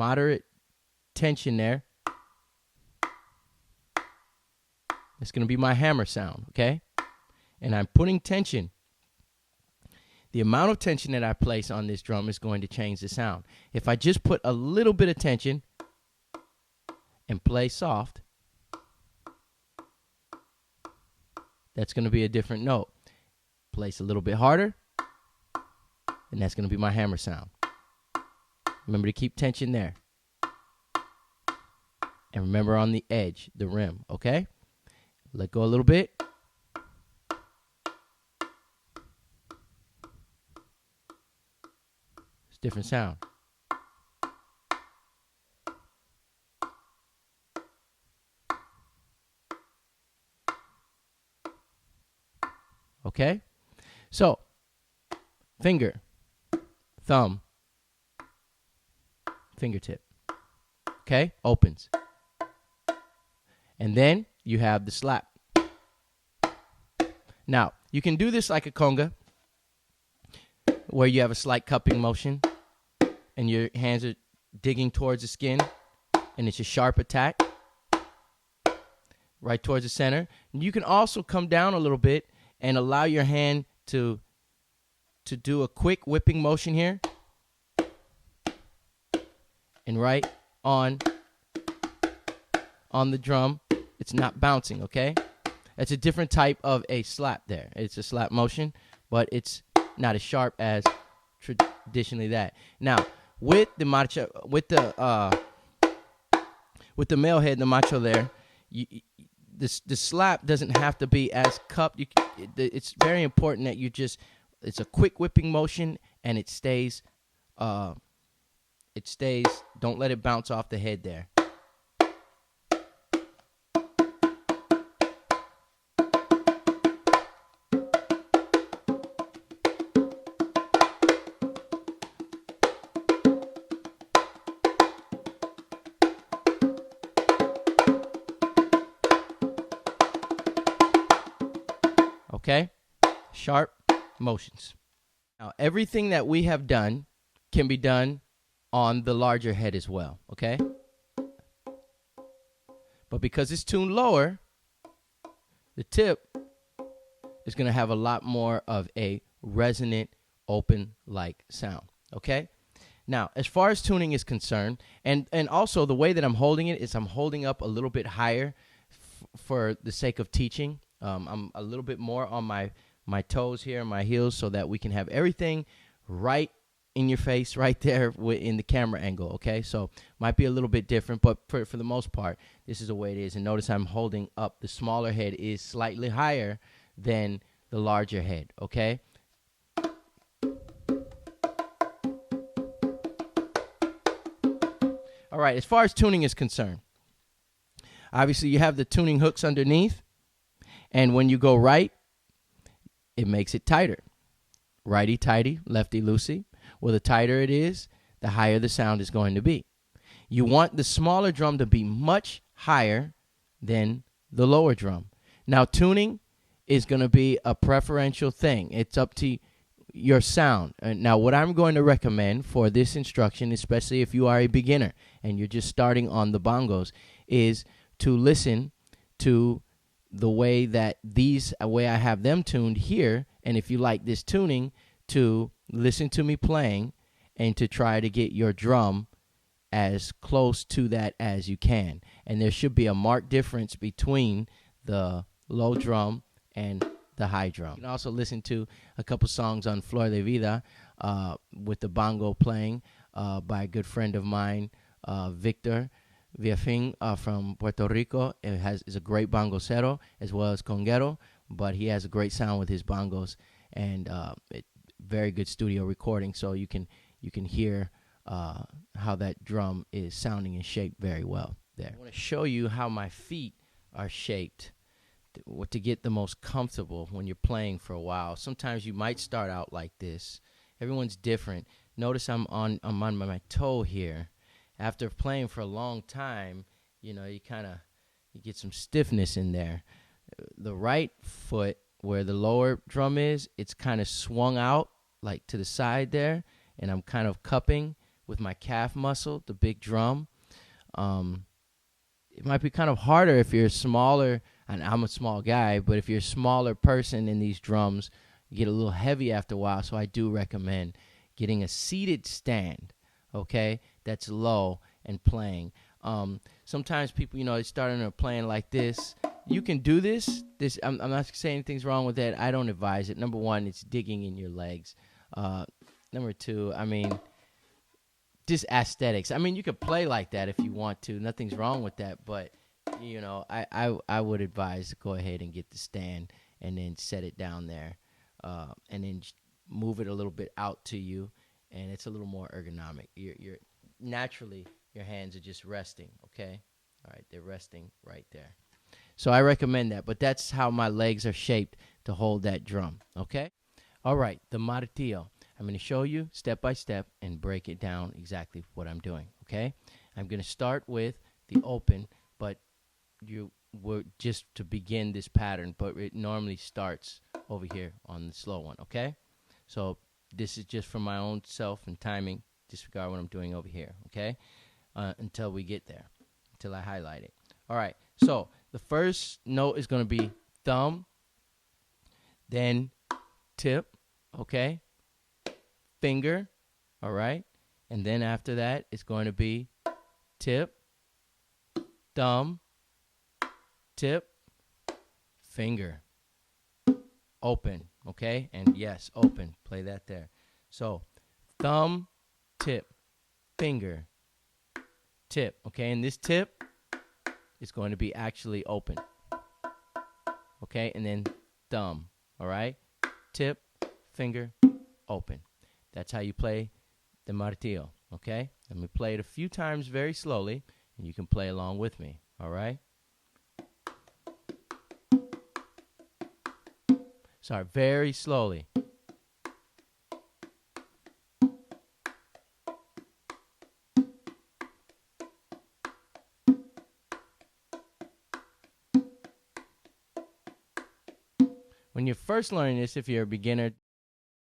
moderate tension there. It's going to be my hammer sound, okay? And I'm putting tension. The amount of tension that I place on this drum is going to change the sound. If I just put a little bit of tension and play soft, that's going to be a different note. Place a little bit harder, and that's going to be my hammer sound. Remember to keep tension there. And remember on the edge, the rim, okay? Let go a little bit. It's a different sound. Okay? So, finger, thumb, fingertip. Okay? Opens. And then you have the slap. Now, you can do this like a conga, where you have a slight cupping motion, and your hands are digging towards the skin, and it's a sharp attack right towards the center. And you can also come down a little bit and allow your hand to do a quick whipping motion here, and right on the drum, it's not bouncing, okay? It's a different type of a slap there. It's a slap motion, but it's not as sharp as traditionally that. Now, with the macho, with the male head, the macho there, the slap doesn't have to be as cupped. It's very important that it's a quick whipping motion, and it stays. Don't let it bounce off the head there. Okay? Sharp motions. Now, everything that we have done can be done on the larger head as well, okay? But because it's tuned lower, the tip is going to have a lot more of a resonant, open-like sound, okay? Now, as far as tuning is concerned, and also the way that I'm holding it is I'm holding up a little bit higher for the sake of teaching. I'm a little bit more on my toes here and my heels so that we can have everything right in your face right there in the camera angle, okay? So might be a little bit different, but for the most part, this is the way it is. And notice I'm holding up. The smaller head is slightly higher than the larger head, okay? All right, as far as tuning is concerned, obviously you have the tuning hooks underneath. And when you go right, it makes it tighter. Righty-tighty, lefty-loosey. Well, the tighter it is, the higher the sound is going to be. You want the smaller drum to be much higher than the lower drum. Now, tuning is going to be a preferential thing. It's up to your sound. Now, what I'm going to recommend for this instruction, especially if you are a beginner and you're just starting on the bongos, is to listen to the way I have them tuned here, and if you like this tuning, to listen to me playing and to try to get your drum as close to that as you can. And there should be a marked difference between the low drum and the high drum. You can also listen to a couple songs on Flor de Vida with the bongo playing by a good friend of mine, Victor Viafin from Puerto Rico. Is a great bongocero as well as conguero, but he has a great sound with his bongos, and very good studio recording, so you can hear how that drum is sounding and shaped very well there. I want to show you how my feet are shaped to get the most comfortable when you're playing for a while. Sometimes you might start out like this. Everyone's different. Notice I'm on my toe here. After playing for a long time, you get some stiffness in there. The right foot, where the lower drum is, it's kind of swung out like to the side there, and I'm kind of cupping with my calf muscle, the big drum. It might be kind of harder if you're smaller, and I'm a small guy, but if you're a smaller person in these drums, you get a little heavy after a while. So I do recommend getting a seated stand, okay, that's low and playing. Sometimes people, they starting or playing like this. You can do this. I'm not saying anything's wrong with that. I don't advise it. Number one, it's digging in your legs. Number two, just aesthetics. You could play like that if you want to. Nothing's wrong with that. But, I would advise to go ahead and get the stand and then set it down there, and then move it a little bit out to you, and it's a little more ergonomic. You're naturally, your hands are just resting, okay? All right, they're resting right there. So I recommend that, but that's how my legs are shaped to hold that drum, okay? All right, the martillo. I'm going to show you step by step and break it down exactly what I'm doing, okay? I'm going to start with the open, but you were just to begin this pattern, but it normally starts over here on the slow one, okay? So this is just for my own self and timing. Disregard what I'm doing over here, okay? Until we get there, until I highlight it. All right, so the first note is going to be thumb, then tip, okay? Finger, all right? And then after that, it's going to be tip, thumb, tip, finger, open, okay? And yes, open. Play that there. So thumb, tip, finger, tip, okay? And this tip is going to be actually open, okay? And then thumb, all right? Tip, finger, open. That's how you play the martillo, okay? Let me play it a few times very slowly, and you can play along with me, all right? Sorry, very slowly. When you're first learning this, if you're a beginner,